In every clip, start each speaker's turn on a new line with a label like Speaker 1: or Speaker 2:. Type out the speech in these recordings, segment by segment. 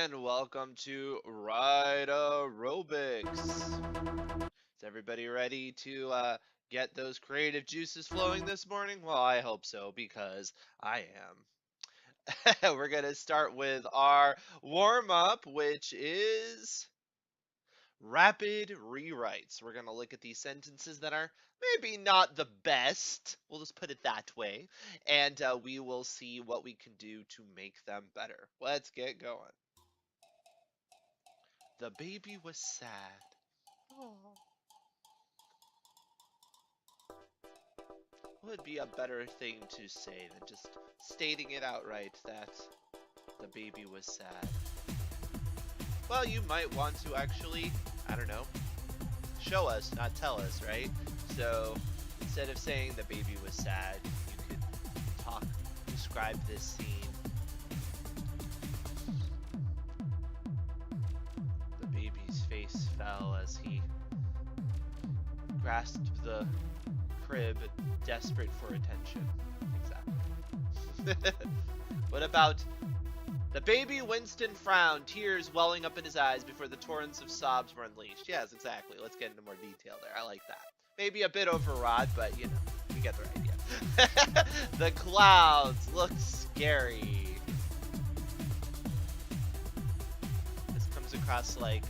Speaker 1: and welcome to Write-Aerobics. Is everybody ready to get those creative juices flowing this morning? Well, I hope so because I am. We're going to start with our warm-up, which is rapid rewrites. We're going to look at these sentences that are maybe not the best. We'll just put it that way. And we will see what we can do to make them better. Let's get going. The baby was sad. Oh. What would be a better thing to say than just stating it outright that the baby was sad? Well, you might want to actually, I don't know, show us, not tell us, right? So instead of saying the baby was sad, you could describe this scene. The baby's face fell as he grasped the crib, desperate for attention. Exactly. What about the baby Winston frowned, tears welling up in his eyes before the torrents of sobs were unleashed? Yes, exactly. Let's get into more detail there. I like that. Maybe a bit overwrought, but you know, you get the idea. The clouds look scary. This comes across like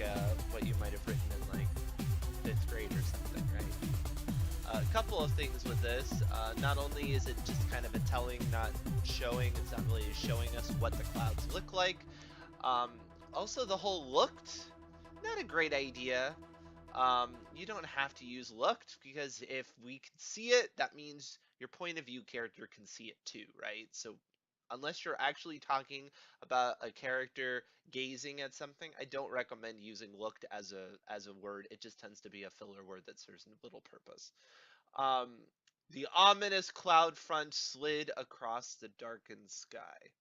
Speaker 1: what you might have written in like 5th grade or something, right? A couple of things with this. Not only is it just kind of a telling, not showing, it's not really showing us what the clouds look like. Also, the whole looked, not a great idea. You don't have to use looked, because if we can see it, that means your point of view character can see it too, right? So unless you're actually talking about a character gazing at something, I don't recommend using looked as a word. It just tends to be a filler word that serves little purpose. Um, the ominous cloud front slid across the darkened sky.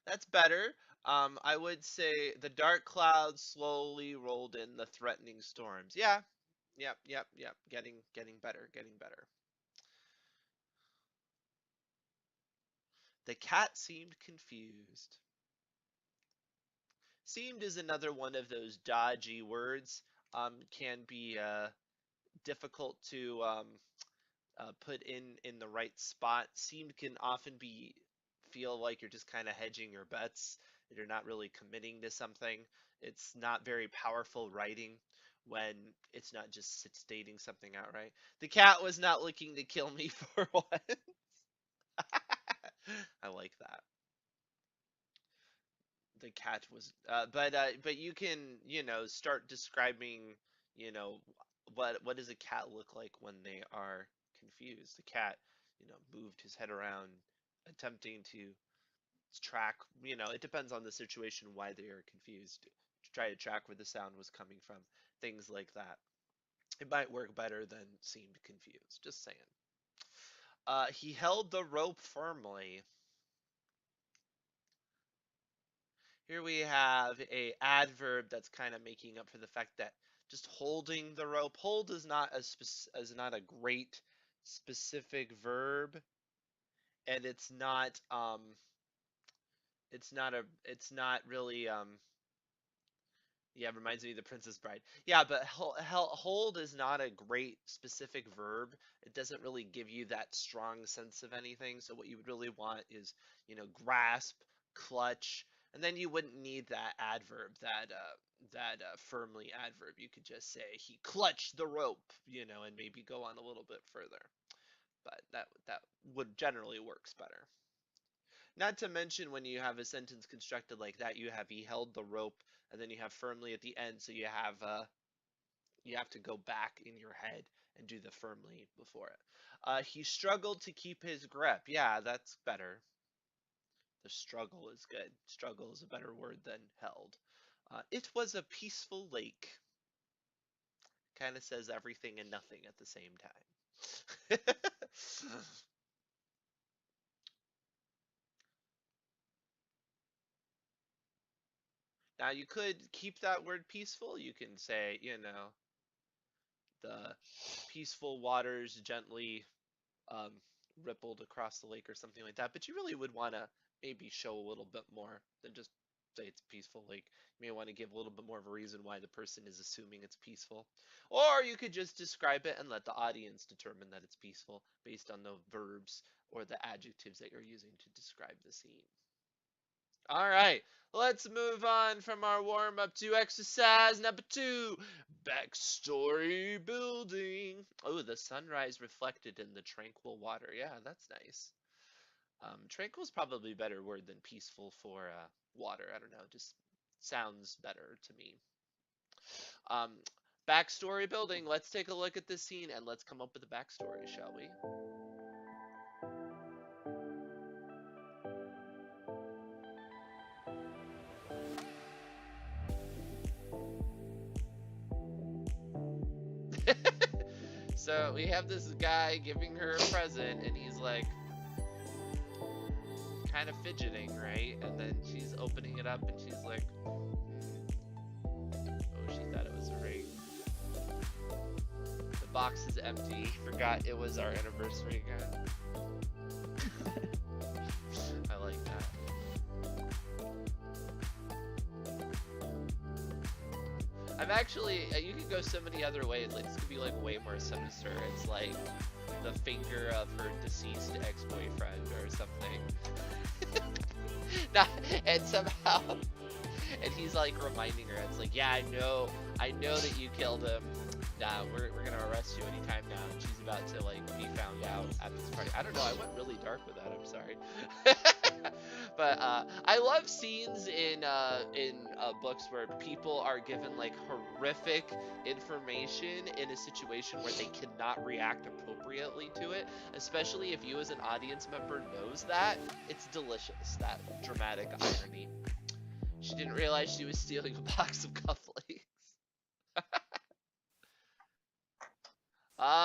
Speaker 1: That's better. I would say the dark clouds slowly rolled in the threatening storms. Yeah, yep. Getting better, getting better. The cat seemed confused. Seemed is another one of those dodgy words. Can be difficult to put in the right spot. Seemed can often feel like you're just kind of hedging your bets. That you're not really committing to something. It's not very powerful writing when it's not just stating something outright. The cat was not looking to kill me for once. I like that. The cat was but you can, start describing, you know what does a cat look like when they are confused. The cat, moved his head around, attempting to track, it depends on the situation why they are confused, to try to track where the sound was coming from, things like that. It might work better than seemed confused, just saying. He held the rope firmly. Here we have a adverb that's kind of making up for the fact that just holding the rope. Hold is not a great specific verb, and it's not really yeah, it reminds me of the Princess Bride. Yeah, but hold is not a great specific verb. It doesn't really give you that strong sense of anything. So what you would really want is, grasp, clutch, and then you wouldn't need that adverb, that firmly adverb. You could just say he clutched the rope, and maybe go on a little bit further. But that would generally works better. Not to mention when you have a sentence constructed like that, you have he held the rope, and then you have firmly at the end, so you have to go back in your head and do the firmly before it. He struggled to keep his grip. Yeah, that's better. The struggle is good. Struggle is a better word than held. It was a peaceful lake. Kind of says everything and nothing at the same time. Now you could keep that word peaceful. You can say, the peaceful waters gently um, rippled across the lake or something like that. But you really would want to maybe show a little bit more than just say it's peaceful. Like, you may want to give a little bit more of a reason why the person is assuming it's peaceful. Or you could just describe it and let the audience determine that it's peaceful based on the verbs or the adjectives that you're using to describe the scene. All right, let's move on from our warm up to exercise number 2, backstory building. Oh, the sunrise reflected in the tranquil water. Yeah, that's nice. Tranquil is probably a better word than peaceful for water. I don't know, just sounds better to me. Um, backstory building. Let's take a look at this scene and let's come up with a backstory, shall we? So we have this guy giving her a present, and he's like kind of fidgeting, right? And then she's opening it up, and she's like, oh, she thought it was a ring. The box is empty. Forgot it was our anniversary again. I like that. I'm actually, you could go so many other ways. Like, this could be like way more sinister. It's like the finger of her deceased ex-boyfriend or something. And somehow, and he's like reminding her. It's like, yeah, I know that you killed him. Nah, we're gonna arrest you anytime now. And she's about to like be found out at this party. I don't know. I went really dark with that. I'm sorry. But I love scenes in books where people are given like horrific information in a situation where they cannot react appropriately to it, especially if you as an audience member knows that. It's delicious, that dramatic irony. She didn't realize she was stealing a box of cufflinks.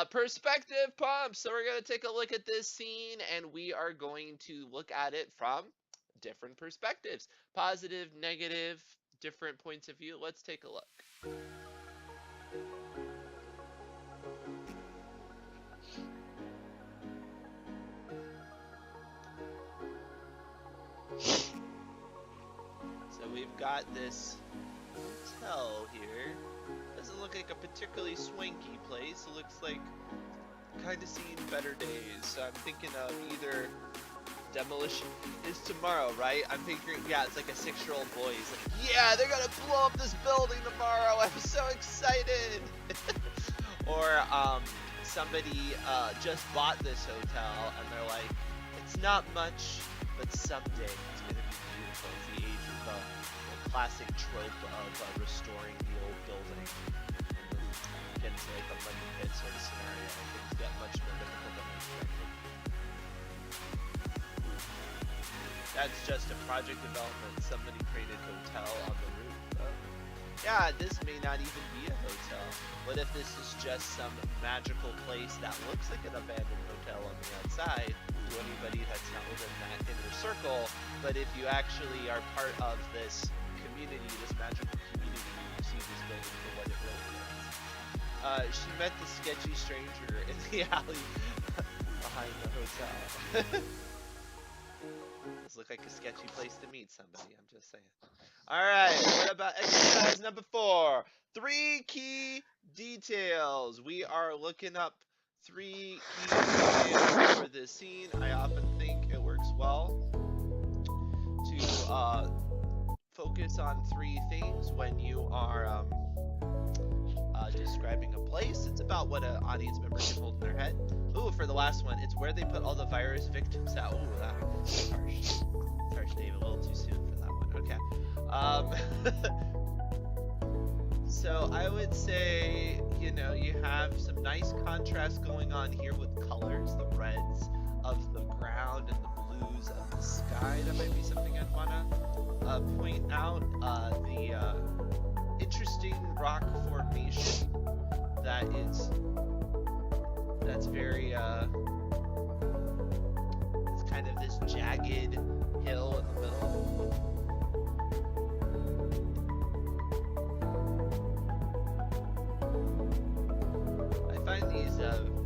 Speaker 1: Perspective pump. So we're going to take a look at this scene and we are going to look at it from different perspectives. Positive, negative, different points of view. Let's take a look. So we've got this hotel here. Doesn't look like a particularly swanky place. It looks like kind of seen better days. So I'm thinking of either demolition is tomorrow, right? I'm thinking, yeah, it's like a 6-year-old boy. He's like, yeah, they're gonna blow up this building tomorrow. I'm so excited. Or somebody just bought this hotel and they're like, it's not much, but someday it's gonna be beautiful. It's the age of the classic trope of restoring the old building. Get into like a money pit sort of scenario. Things get much more difficult than expected. That's just a project development. Somebody created hotel on the roof. Yeah, this may not even be a hotel. What if this is just some magical place that looks like an abandoned hotel on the outside to anybody that's not within that inner circle? But if you actually are part of this community, this magical community, you see this building for what it really is. She met the sketchy stranger in the alley behind the hotel. This looks like a sketchy place to meet somebody, I'm just saying. Alright, what about exercise number 4? 3 key details. We are looking up 3 key details for this scene. I often think it works well to focus on 3 things when you are describing a place. It's about what an audience member can hold in their head. Ooh, for the last one, it's where they put all the virus victims out. Ooh, that's harsh. Harsh, Dave, a little too soon for that one. Okay. So I would say, you know, you have some nice contrast going on here with colors, the reds of the ground and the blues of the sky. That might be something I'd want to point out. The interesting rock formation that's very it's kind of this jagged hill in the middle. I find these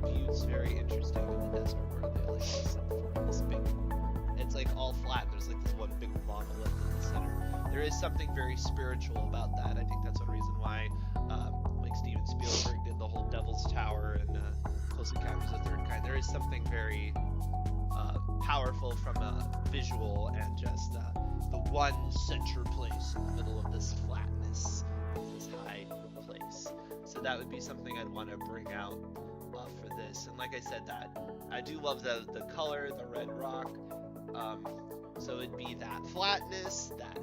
Speaker 1: views very interesting in the desert where they like set form this big, it's like all flat, there's like this one big monolith in the center. there is something very spiritual about that. I think that's one reason why, like Steven Spielberg did the whole Devil's Tower and Close Encounters of the Third Kind. There is something very powerful from a visual and just the one center place in the middle of this flatness, this high place. So that would be something I'd want to bring out for this. And like I said, that I do love the color, the red rock. So it'd be that flatness, that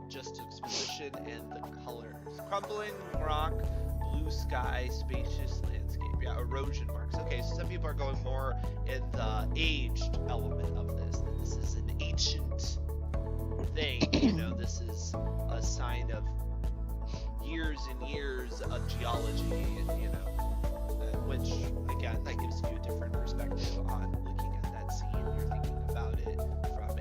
Speaker 1: juxtaposition, and the colors. Crumbling rock, blue sky, spacious landscape. Yeah, erosion marks. Okay, so some people are going more in the aged element of this. That this is an ancient thing. This is a sign of years and years of geology, which again, that gives you a different perspective on looking at that scene. You're thinking about it from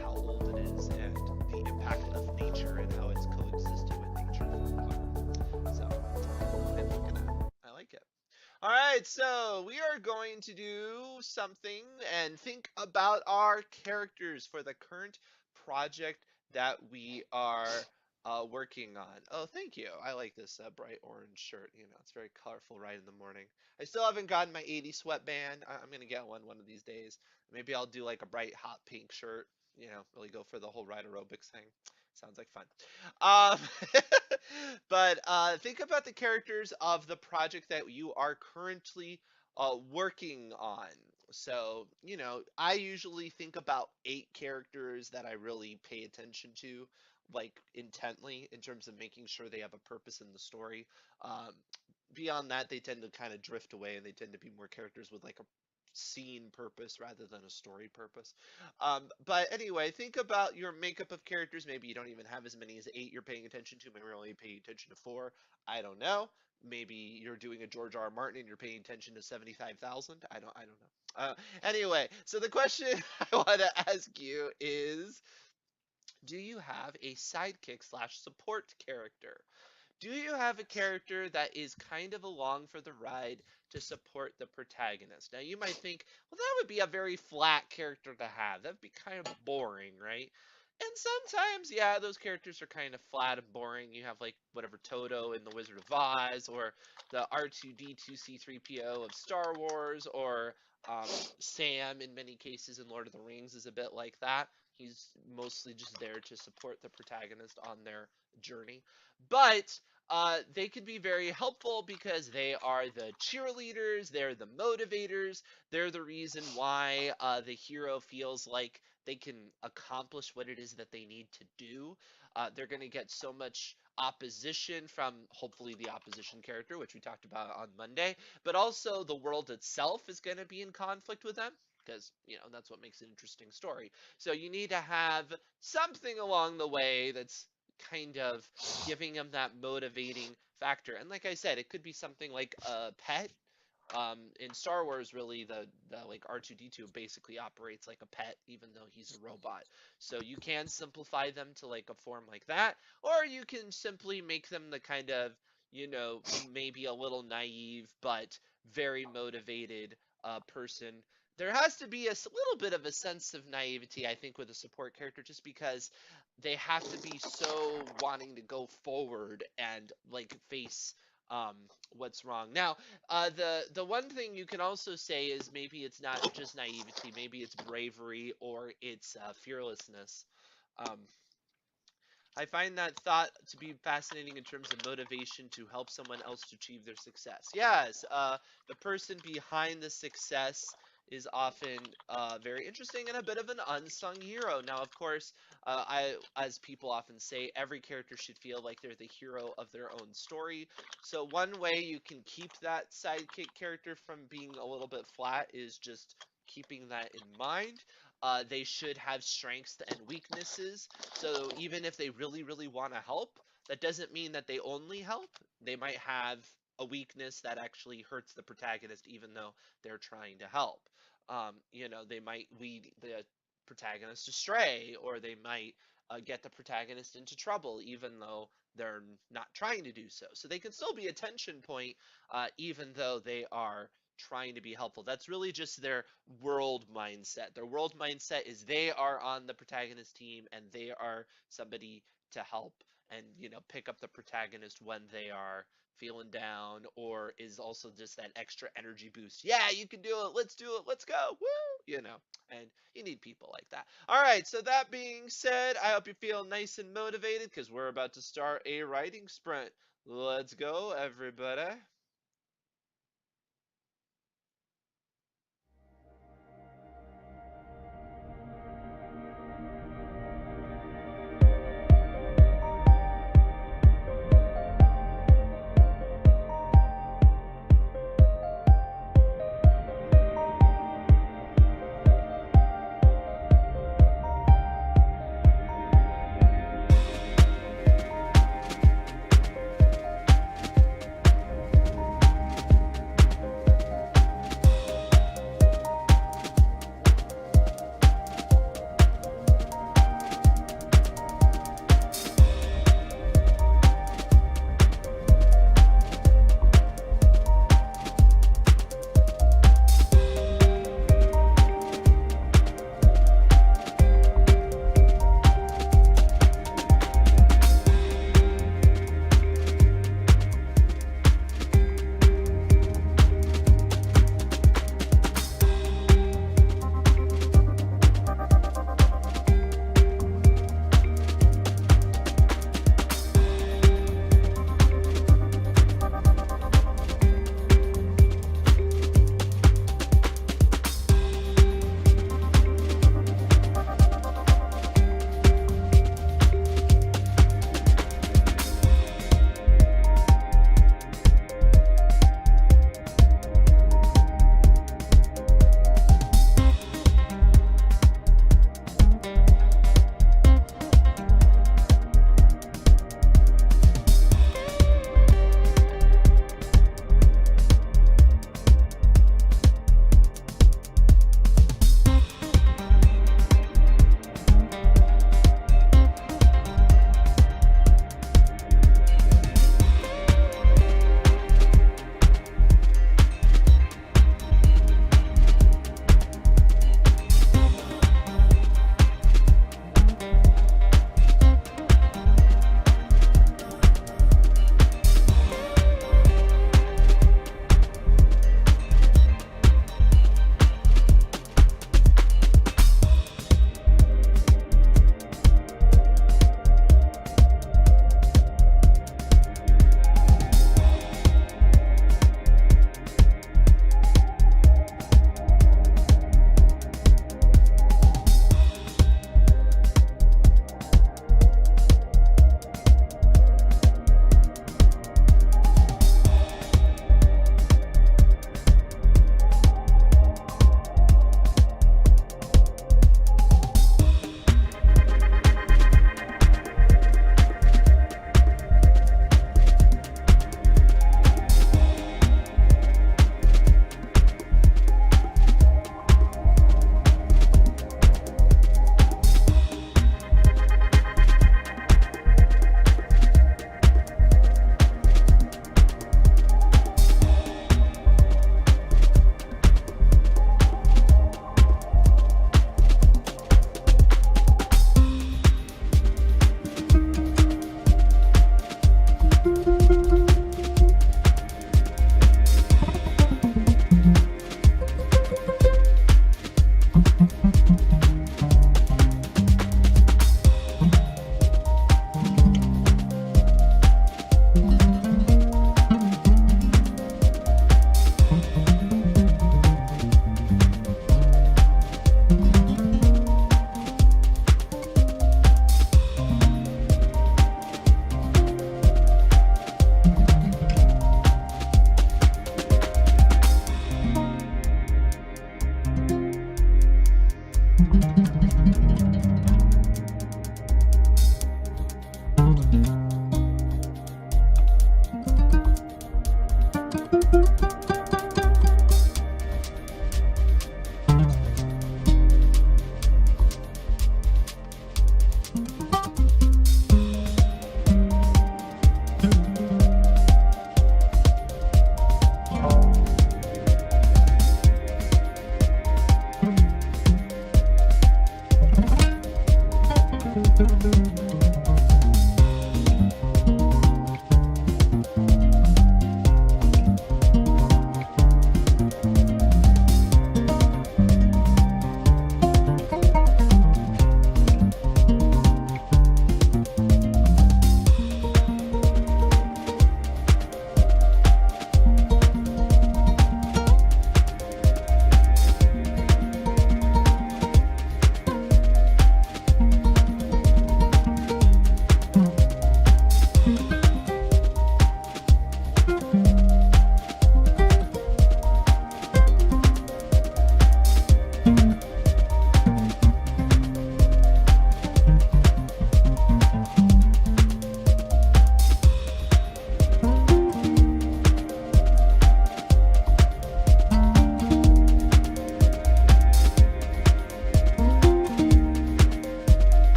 Speaker 1: how old it is and the impact of nature and how it's coexisted with nature for a while. So, I'm looking at it. I like it. All right, so we are going to do something and think about our characters for the current project that we are working on. Oh, thank you. I like this bright orange shirt. It's very colorful right in the morning. I still haven't gotten my 80 sweatband. I'm going to get one of these days. Maybe I'll do like a bright hot pink shirt, really go for the whole Write-Aerobics thing. Sounds like fun. Um, but think about the characters of the project that you are currently working on. So, I usually think about 8 characters that I really pay attention to, like intently, in terms of making sure they have a purpose in the story. Um, Beyond that, they tend to kind of drift away and they tend to be more characters with like a scene purpose rather than a story purpose. But anyway, think about your makeup of characters. Maybe you don't even have as many as 8 you're paying attention to. Maybe you're only paying attention to 4. I don't know. Maybe you're doing a George R. R. Martin and you're paying attention to 75,000. I don't know. Anyway, so the question I want to ask you is, do you have a sidekick slash support character? Do you have a character that is kind of along for the ride to support the protagonist? Now, you might think, well, that would be a very flat character to have. That'd be kind of boring, right? And sometimes, yeah, those characters are kind of flat and boring. You have like whatever Toto in The Wizard of Oz, or the R2D2 C3PO of Star Wars, or um, Sam in many cases in Lord of the Rings is a bit like that. He's mostly just there to support the protagonist on their journey. But they can be very helpful because they are the cheerleaders, they're the motivators, they're the reason why the hero feels like they can accomplish what it is that they need to do. They're going to get so much opposition from hopefully the opposition character, which we talked about on Monday, but also the world itself is going to be in conflict with them. Because, that's what makes an interesting story. So you need to have something along the way that's kind of giving them that motivating factor. And like I said, it could be something like a pet. In Star Wars, really, the like R2D2 basically operates like a pet, even though he's a robot. So you can simplify them to like a form like that, or you can simply make them the kind of, maybe a little naive but very motivated person. There has to be a little bit of a sense of naivety, I think, with a support character, just because they have to be so wanting to go forward and like face what's wrong. Now, the one thing you can also say is maybe it's not just naivety, maybe it's bravery or it's fearlessness. Um, I find that thought to be fascinating in terms of motivation to help someone else to achieve their success. Yes, the person behind the success is often very interesting and a bit of an unsung hero. Now, of course, as people often say, every character should feel like they're the hero of their own story. So one way you can keep that sidekick character from being a little bit flat is just keeping that in mind. They should have strengths and weaknesses. So even if they really, really want to help, that doesn't mean that they only help. They might have a weakness that actually hurts the protagonist, even though they're trying to help. They might lead the protagonist astray, or they might get the protagonist into trouble, even though they're not trying to do so. So they can still be a tension point, even though they are trying to be helpful. That's really just their world mindset. Their world mindset is they are on the protagonist team and they are somebody to help and, pick up the protagonist when they are feeling down, or is also just that extra energy boost. Yeah, you can do it. Let's do it. Let's go. Woo! And you need people like that. All right, so that being said, I hope you feel nice and motivated because we're about to start a writing sprint. Let's go, everybody.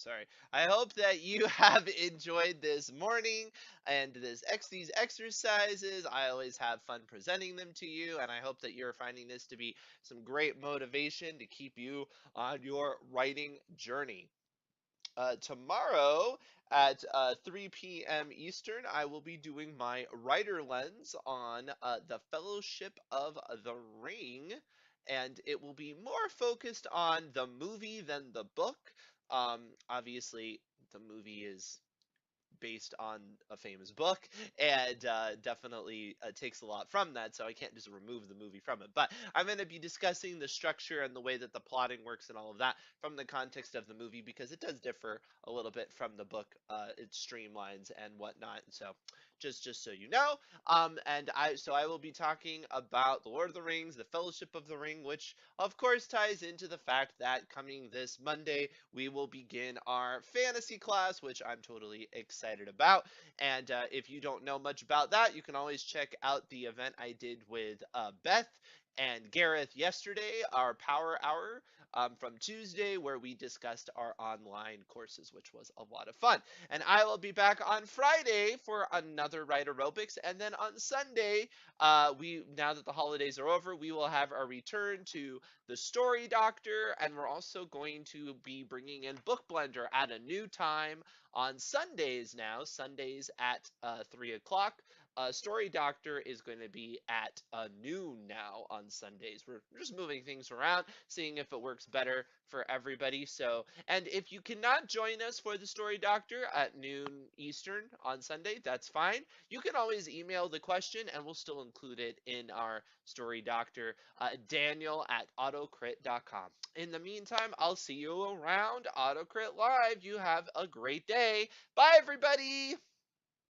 Speaker 1: sorry. I hope that you have enjoyed this morning and these exercises. I always have fun presenting them to you, and I hope that you're finding this to be some great motivation to keep you on your writing journey. Tomorrow at 3 p.m. Eastern, I will be doing my writer lens on the Fellowship of the Ring, and it will be more focused on the movie than the book. Obviously, the movie is based on a famous book and definitely takes a lot from that, so I can't just remove the movie from it. But I'm going to be discussing the structure and the way that the plotting works and all of that from the context of the movie, because it does differ a little bit from the book. It streamlines and whatnot, so just so you know. I will be talking about the Lord of the Rings, the Fellowship of the Ring, which of course ties into the fact that coming this Monday we will begin our fantasy class, which I'm totally excited about. And if you don't know much about that, you can always check out the event I did with Beth and Gareth yesterday, our Power Hour from Tuesday, where we discussed our online courses, which was a lot of fun. And I will be back on Friday for another Write-Aerobics, and then on Sunday, we now that the holidays are over, we will have our return to the Story Doctor, and we're also going to be bringing in Book Blender at a new time on Sundays now, Sundays at 3 o'clock. Story Doctor is going to be at noon now on Sundays. We're just moving things around, seeing if it works better for everybody. So, and if you cannot join us for the Story Doctor at noon Eastern on Sunday, that's fine. You can always email the question and we'll still include it in our Story Doctor, Daniel at AutoCrit.com. In the meantime, I'll see you around AutoCrit Live. You have a great day. Bye, everybody.